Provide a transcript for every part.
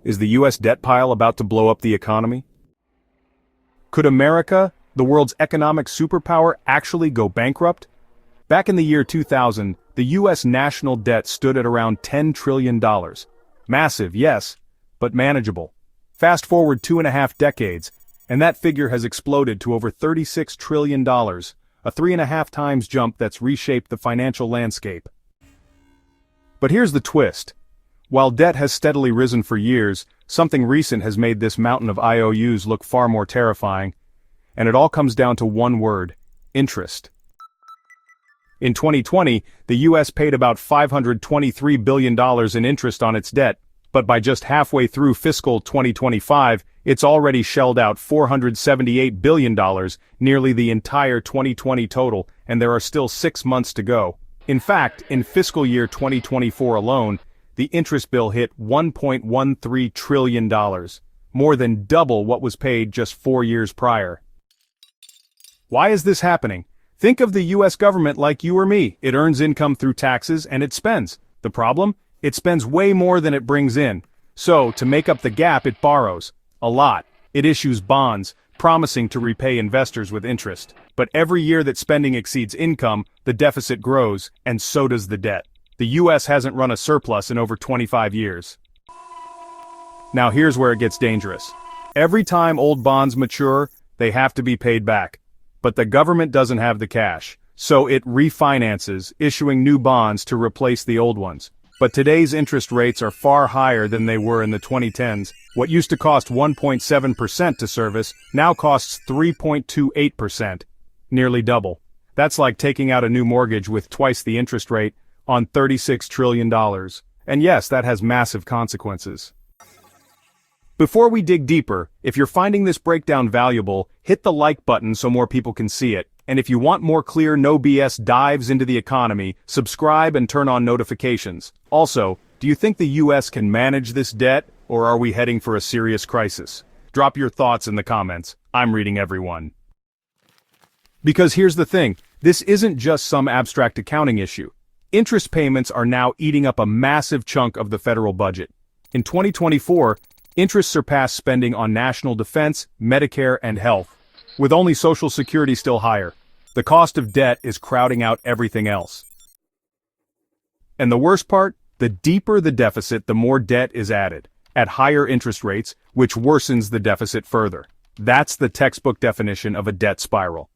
Is the US debt pile about to blow up the economy? Could America, the world's economic superpower, actually go bankrupt? Back in the year 2000, the US national debt stood at around $10 trillion. Massive, yes, but manageable. Fast forward 2.5 decades, and that figure has exploded to over $36 trillion, a 3.5 times jump that's reshaped the financial landscape. But here's the twist. While debt has steadily risen for years, something recent has made this mountain of IOUs look far more terrifying. And it all comes down to one word: interest. In 2020, the US paid about $523 billion in interest on its debt, but by just halfway through fiscal 2025, it's already shelled out $478 billion, nearly the entire 2020 total, and there are still 6 months to go. In fact, in fiscal year 2024 alone, the interest bill hit $1.13 trillion, more than double what was paid just 4 years prior. Why is this happening? Think of the US government like you or me. It earns income through taxes and it spends. The problem? It spends way more than it brings in. So, to make up the gap, it borrows. A lot. It issues bonds, promising to repay investors with interest. But every year that spending exceeds income, the deficit grows, and so does the debt. The US hasn't run a surplus in over 25 years. Now here's where it gets dangerous. Every time old bonds mature, they have to be paid back. But the government doesn't have the cash, so it refinances, issuing new bonds to replace the old ones. But today's interest rates are far higher than they were in the 2010s. What used to cost 1.7% to service now costs 3.28%, nearly double. That's like taking out a new mortgage with twice the interest rate on $36 trillion. And yes, that has massive consequences. Before we dig deeper, if you're finding this breakdown valuable, hit the like button so more people can see it. And if you want more clear, no BS dives into the economy, subscribe and turn on notifications. Also, do you think the US can manage this debt, or are we heading for a serious crisis? Drop your thoughts in the comments. I'm reading everyone. Because here's the thing, this isn't just some abstract accounting issue. Interest payments are now eating up a massive chunk of the federal budget. In 2024, interest surpassed spending on national defense, Medicare, and health, with only Social Security still higher. The cost of debt is crowding out everything else. And the worst part? The deeper the deficit, the more debt is added, at higher interest rates, which worsens the deficit further. That's the textbook definition of a debt spiral.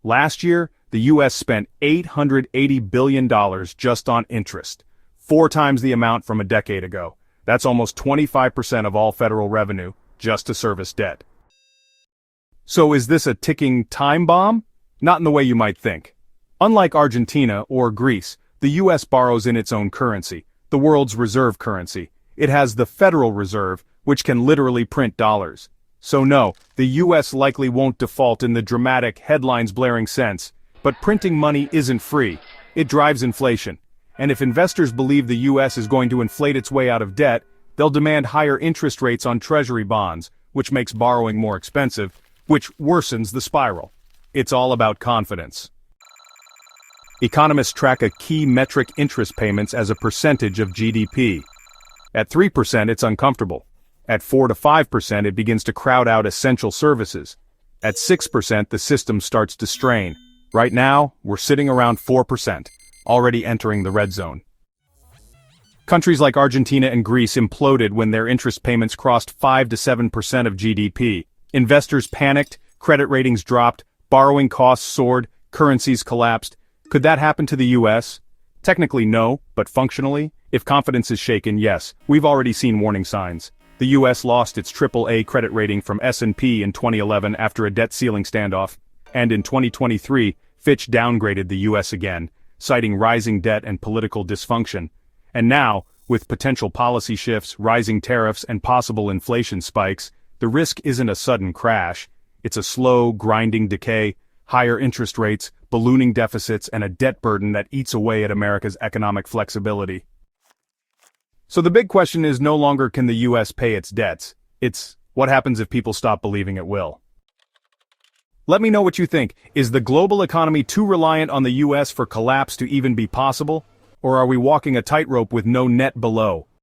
Last year, the US spent $880 billion just on interest, 4 times the amount from a decade ago. That's almost 25% of all federal revenue, just to service debt. So is this a ticking time bomb? Not in the way you might think. Unlike Argentina or Greece, the US borrows in its own currency, the world's reserve currency. It has the Federal Reserve, which can literally print dollars. So no, the US likely won't default in the dramatic, headlines-blaring sense. But printing money isn't free. It drives inflation. And if investors believe the US is going to inflate its way out of debt, they'll demand higher interest rates on Treasury bonds, which makes borrowing more expensive, which worsens the spiral. It's all about confidence. Economists track a key metric: interest payments as a percentage of GDP. At 3%, it's uncomfortable. At 4 to 5%, it begins to crowd out essential services. At 6%, the system starts to strain. Right now, we're sitting around 4%, already entering the red zone. Countries like Argentina and Greece imploded when their interest payments crossed 5 to 7% of GDP. Investors panicked, credit ratings dropped, borrowing costs soared, currencies collapsed. Could that happen to the US? Technically no, but functionally, if confidence is shaken, yes. We've already seen warning signs. The US lost its AAA credit rating from S&P in 2011 after a debt ceiling standoff, and in 2023, Fitch downgraded the US again, citing rising debt and political dysfunction. And now, with potential policy shifts, rising tariffs, and possible inflation spikes, the risk isn't a sudden crash. It's a slow, grinding decay, higher interest rates, ballooning deficits, and a debt burden that eats away at America's economic flexibility. So the big question is no longer can the US pay its debts. It's what happens if people stop believing it will. Let me know what you think. Is the global economy too reliant on the US for collapse to even be possible? Or are we walking a tightrope with no net below?